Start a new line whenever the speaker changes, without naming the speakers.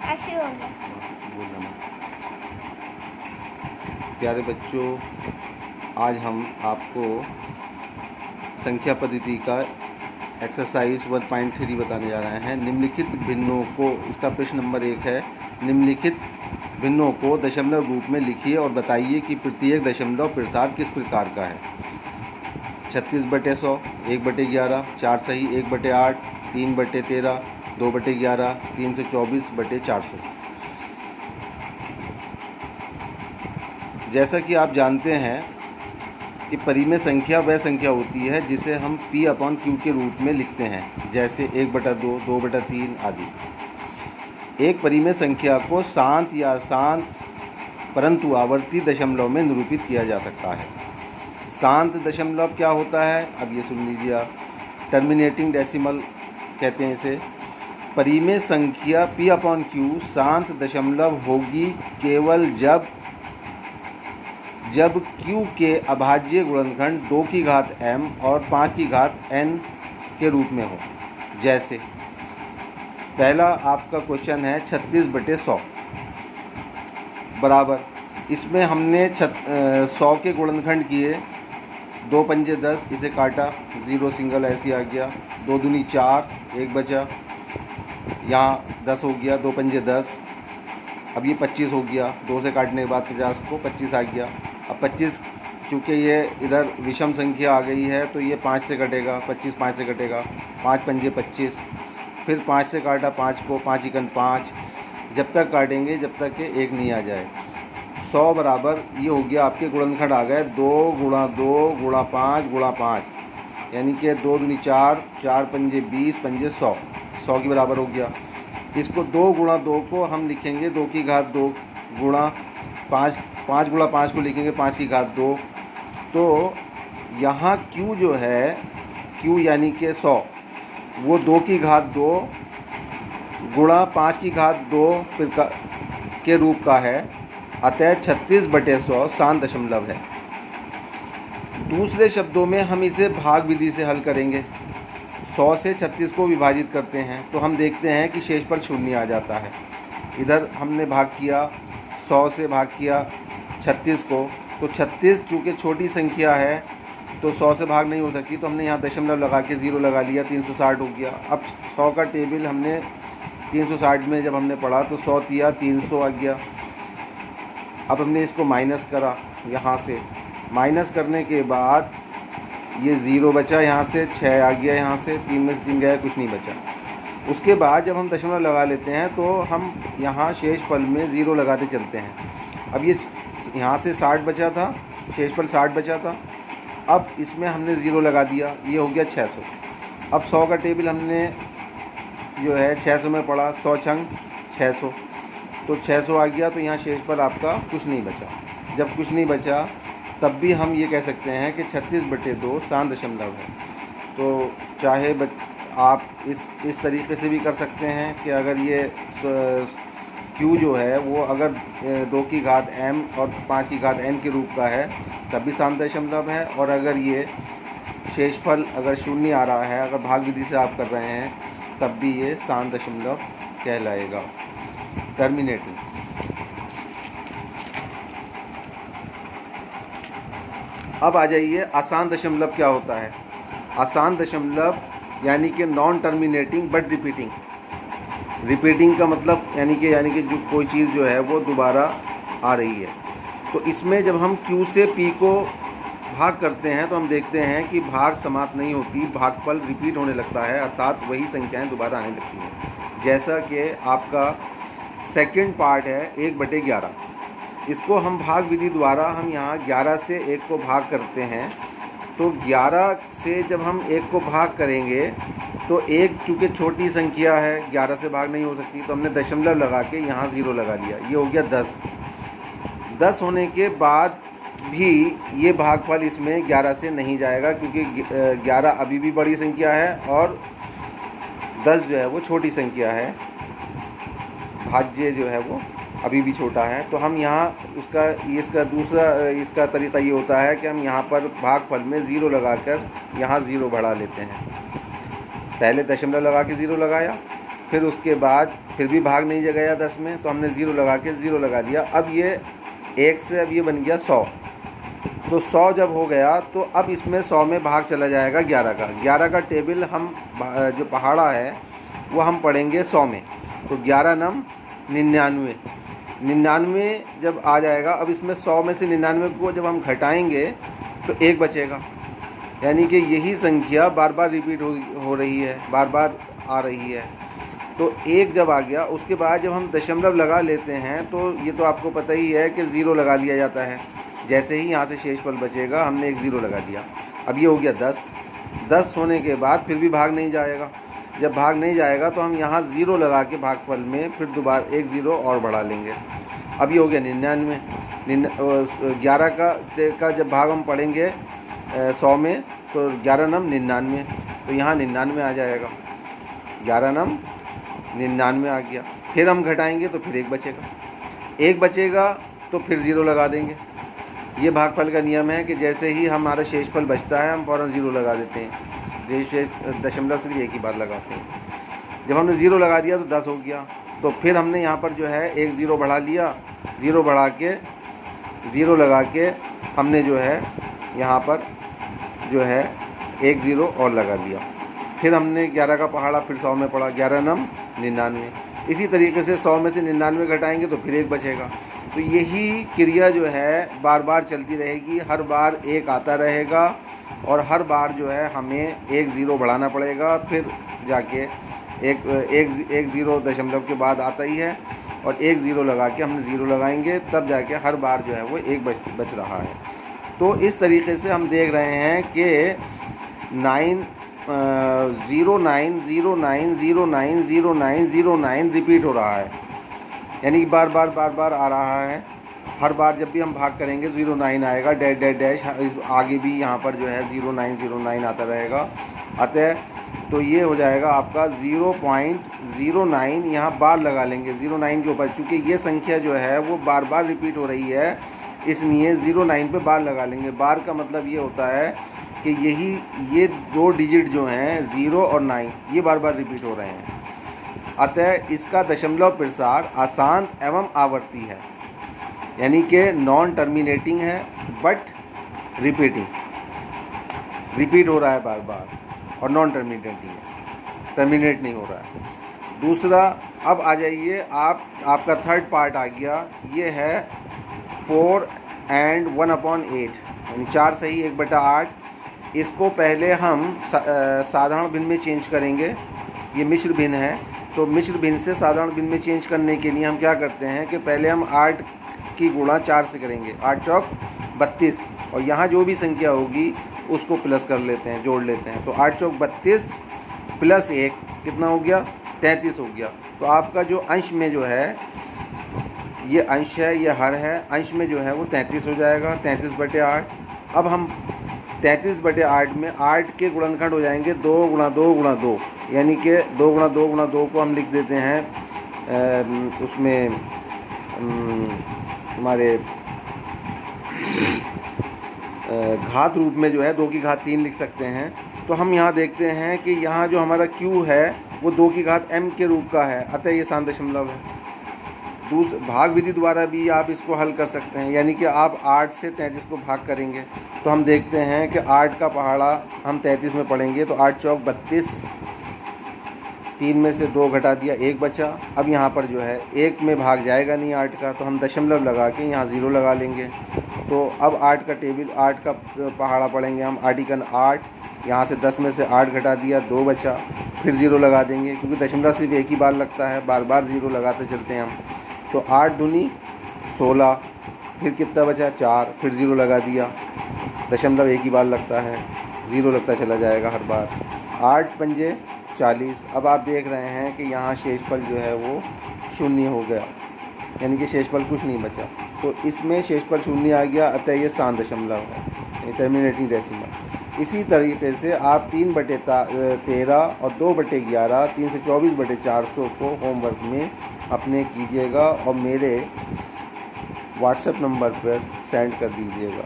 ऐसे हो गया।
बोलना मत। प्यारे बच्चों, आज हम आपको संख्या पद्धति का एक्सरसाइज 1.3 बताने जा रहे हैं। निम्नलिखित भिन्नों को, इसका प्रश्न नंबर 1 है, निम्नलिखित भिन्नों को दशमलव रूप में लिखिए और बताइए कि प्रत्येक दशमलव प्रसार किस प्रकार का है। 36/100, 1/11, 4 सही, 1/8, 3/13, 2/11, 324/400। जैसा कि आप जानते हैं कि परिमेय संख्या वह संख्या होती है जिसे हम P/Q के रूप में लिखते हैं, जैसे 1/2, 2/3 आदि। एक परिमेय संख्या को शांत या शांत परंतु आवर्ती दशमलव में निरूपित किया जा सकता है। शांत दशमलव क्या होता है, अब ये सुन लीजिए आप। टर्मिनेटिंग डेसिमल कहते हैं इसे। परिमेय संख्या P/Q शांत दशमलव होगी केवल जब Q के अभाज्य गुणनखंड 2 की घात m और 5 की घात n के रूप में हो। जैसे पहला आपका क्वेश्चन है 36/100 बराबर, इसमें हमने 100 के गुणनखंड किए, 2 पंजे 10, इसे काटा, 0 सिंगल ऐसे आ गया, 2 दूनी 4, 1 बचा, यहाँ 10 हो गया, 2 पंजे 10, अब ये 25 हो गया, 2 से काटने के बाद 50 को 25 आ गया। अब 25 चूँकि ये इधर विषम संख्या आ गई है तो ये 5 से कटेगा, 25 5 से कटेगा, 5 पंजे 25, फिर 5 से काटा 5 को, 5 इकन 5, जब तक काटेंगे जब तक कि 1 नहीं आ जाए। 100 बराबर ये हो गया, आपके गुणनखंड आ गए 2 गुणा 2 गुणा 5 गुणा 5, यानी कि 2 दूनी 4, 4 पंजे 20, पंजे 100, 100 के बराबर हो गया। इसको 2 गुणा 2 को हम लिखेंगे 2 की घात 2 गुणा 5, 5 गुणा 5 को लिखेंगे 5 की घात 2। तो यहाँ Q जो है, Q यानी कि 100, वो 2 की घात 2 गुणा 5 की घात 2 के रूप का है, अतः 36/100 शांत दशमलव है। दूसरे शब्दों में हम इसे भाग विधि से हल करेंगे। 100 से 36 को विभाजित करते हैं तो हम देखते हैं कि शेष पर शून्य आ जाता है। इधर हमने भाग किया, 100 से भाग किया 36 को, तो 36 चूँकि छोटी संख्या है तो 100 से भाग नहीं हो सकती, तो हमने यहाँ दशमलव लगा के 0 लगा लिया, 360 हो गया। अब 100 का टेबल हमने 360 में जब हमने पढ़ा तो 100 दिया 300 आ गया। अब हमने इसको माइनस करा, यहाँ से माइनस करने के बाद ये 0 बचा, यहाँ से 6 आ गया, यहाँ से 3 में 3 गया, कुछ नहीं बचा। उसके बाद जब हम दशमलव लगा लेते हैं तो हम यहाँ शेषफल में 0 लगाते चलते हैं। अब ये यहाँ से 60 बचा था, शेषफल 60 बचा था, अब इसमें हमने 0 लगा दिया, ये हो गया 600। अब 100 का टेबल हमने जो है 600 में पढ़ा, 100 छंग 600, तो 600 आ गया, तो यहाँ शेषफल आपका कुछ नहीं बचा। जब कुछ नहीं बचा तब भी हम ये कह सकते हैं कि 36/2 शांत दशमलव है। तो चाहे आप इस तरीके से भी कर सकते हैं कि अगर ये Q जो है वो अगर 2 की घात m और 5 की घात n के रूप का है तब भी शांत दशमलव है, और अगर ये शेषफल अगर शून्य आ रहा है, अगर भाग विधि से आप कर रहे हैं, तब भी ये शांत दशमलव कहलाएगा। टर्मिनेटिंग। अब आ जाइए, आसान दशमलव क्या होता है। आसान दशमलव यानी कि non terminating but repeating. Repeating का मतलब यानी कि जो कोई चीज़ जो है वो दोबारा आ रही है। तो इसमें जब हम Q से P को भाग करते हैं तो हम देखते हैं कि भाग समाप्त नहीं होती, भागफल रिपीट होने लगता है, अर्थात वही संख्याएं दोबारा आने लगती हैं। जैसा कि आपका सेकंड पार्ट है 1/11, इसको हम भाग विधि द्वारा हम यहाँ 11 से 1 को भाग करते हैं। तो 11 से जब हम 1 को भाग करेंगे तो 1 चूँकि छोटी संख्या है, 11 से भाग नहीं हो सकती, तो हमने दशमलव लगा के यहाँ 0 लगा लिया, ये हो गया 10। 10 होने के बाद भी ये भागफल इसमें 11 से नहीं जाएगा, क्योंकि 11 अभी भी बड़ी संख्या है और 10 जो है वो छोटी संख्या है, भाज्य जो है वो अभी भी छोटा है। तो हम यहाँ इसका तरीका ये होता है कि हम यहाँ पर भागफल में 0 लगाकर यहाँ 0 बढ़ा लेते हैं। पहले दशमलव लगा के 0 लगाया, फिर उसके बाद फिर भी भाग नहीं गया 10 में, तो हमने 0 लगा के 0 लगा दिया। अब ये 1 से अब ये बन गया 100। तो 100 जब हो गया तो अब इसमें 100 में भाग चला जाएगा 11 का। 11 का टेबल हम जो पहाड़ा है वो हम पढ़ेंगे 100 में। तो 11 नम 99। 99 जब आ जाएगा, अब इसमें 100 में से 99 को जब हम घटाएंगे तो 1 बचेगा। यानी कि यही संख्या बार बार रिपीट हो रही है, बार बार आ रही है। तो 1 जब आ गया, उसके बाद जब हम दशमलव लगा लेते हैं तो ये तो आपको पता ही है कि 0 लगा लिया जाता है। जैसे ही यहाँ से शेषफल बचेगा, हमने एक 0 लगा दिया। अब ये हो गया 10। 10 होने के बाद फिर भी भाग नहीं जाएगा। जब भाग नहीं जाएगा तो हम यहाँ 0 लगा के भागफल में फिर दोबारा एक 0 और बढ़ा लेंगे। अब ये हो गया 99। 11 का जब भाग हम पढ़ेंगे 100 में तो 11 नम 99, तो यहाँ 99 आ जाएगा। 11 नम 99 आ गया। फिर हम घटाएंगे तो फिर 1 बचेगा। 1 बचेगा तो फिर 0 लगा देंगे। ये भागफल का नियम है कि जैसे ही हमारा शेषफल बचता है हम फ़ौरन 0 लगा देते हैं। दशमलव से भी एक ही बार लगाते हैं। जब हमने 0 लगा दिया तो 10 हो गया। तो फिर हमने यहाँ पर जो है एक 0 बढ़ा लिया। 0 बढ़ा के 0 लगा के हमने जो है यहाँ पर जो है एक 0 और लगा लिया। फिर हमने 11 का पहाड़ा फिर 100 में पढ़ा। 11 नम 99। इसी तरीके से 100 में से 99 घटाएंगे तो फिर 1 बचेगा। तो यही क्रिया जो है बार बार चलती रहेगी। हर बार 1 आता रहेगा और हर बार जो है हमें एक 0 बढ़ाना पड़ेगा। फिर जाके एक 0 दशमलव के बाद आता ही है और एक 0 लगा के हमने 0 लगाएंगे, तब जाके हर बार जो है वो 1 बच रहा है। तो इस तरीके से हम देख रहे हैं कि 0909090909 रिपीट हो रहा है। यानी कि बार बार आ रहा है। हर बार जब भी हम भाग करेंगे 09 आएगा, डैश डैश डैश। आगे भी यहाँ पर जो है 0909 आता रहेगा। अतः तो ये हो जाएगा आपका 0.09। यहाँ बार लगा लेंगे 09 के ऊपर, चूँकि ये संख्या जो है वो बार बार रिपीट हो रही है, इसलिए 09 पे बार लगा लेंगे। बार का मतलब ये होता है कि ये 2 डिजिट जो हैं 0 और 9 ये बार बार रिपीट हो रहे हैं। अतः इसका दशमलव प्रसार आसान एवं आवर्ती है, यानी कि नॉन टर्मिनेटिंग है बट रिपीट हो रहा है बार बार, और नॉन टर्मिनेटिंग है, टर्मिनेट नहीं हो रहा है। दूसरा, अब आ जाइए आपका थर्ड पार्ट आ गया। ये है 4 and 1/8, यानी 4 सही 1/8। इसको पहले हम साधारण भिन्न में चेंज करेंगे। ये मिश्र भिन्न है, तो मिश्र भिन्न से साधारण भिन्न में चेंज करने के लिए हम क्या करते हैं कि पहले हम 8 की गुणा 4 से करेंगे। 8 चौक 32, और यहाँ जो भी संख्या होगी उसको प्लस कर लेते हैं, जोड़ लेते हैं। तो 8 चौक 32 प्लस 1 कितना हो गया? 33 हो गया। तो आपका जो अंश में जो है, ये अंश है, ये हर है, अंश में जो है वो 33 हो जाएगा, 33/8। अब हम 33/8 में 8 के गुणनखंड हो जाएंगे 2 × 2 × 2, यानी कि 2 × 2 × 2 को हम लिख देते हैं उसमें हमारे घात रूप में जो है 2 की घात 3 लिख सकते हैं। तो हम यहाँ देखते हैं कि यहाँ जो हमारा q है वो 2 की घात m के रूप का है, अतः ये शांत दशमलव है। भाग विधि द्वारा भी आप इसको हल कर सकते हैं, यानी कि आप 8 से 33 को भाग करेंगे तो हम देखते हैं कि 8 का पहाड़ा हम 33 में पढ़ेंगे। तो 8 चौक 32, 3 में से 2 घटा दिया, 1 बचा। अब यहाँ पर जो है 1 में भाग जाएगा नहीं 8 का, तो हम दशमलव लगा के यहाँ 0 लगा लेंगे। तो अब 8 का टेबल, 8 का पहाड़ा पढ़ेंगे हम, 8 यहाँ से 10 में से 8 घटा दिया, 2 बचा, फिर 0 लगा देंगे, क्योंकि दशमलव सिर्फ एक ही बार लगता है, बार बार 0 लगाते चलते हैं हम। तो 8 दूनी 16, फिर कितना बचा? 4, फिर 0 लगा दिया, दशमलव एक ही बार लगता है, 0 लगता चला जाएगा हर बार। 8 पंजे 40। अब आप देख रहे हैं कि यहाँ शेषफल जो है वो 0 हो गया, यानी कि शेषफल कुछ नहीं बचा। तो इसमें शेषफल 0 आ गया, अतः ये शांत दशमलव है, टर्मिनेटिंग डेसिमल। इसी तरीके से आप 3/13 और 2/11, 324/400 को होमवर्क में अपने कीजिएगा और मेरे व्हाट्सएप नंबर पर सेंड कर दीजिएगा।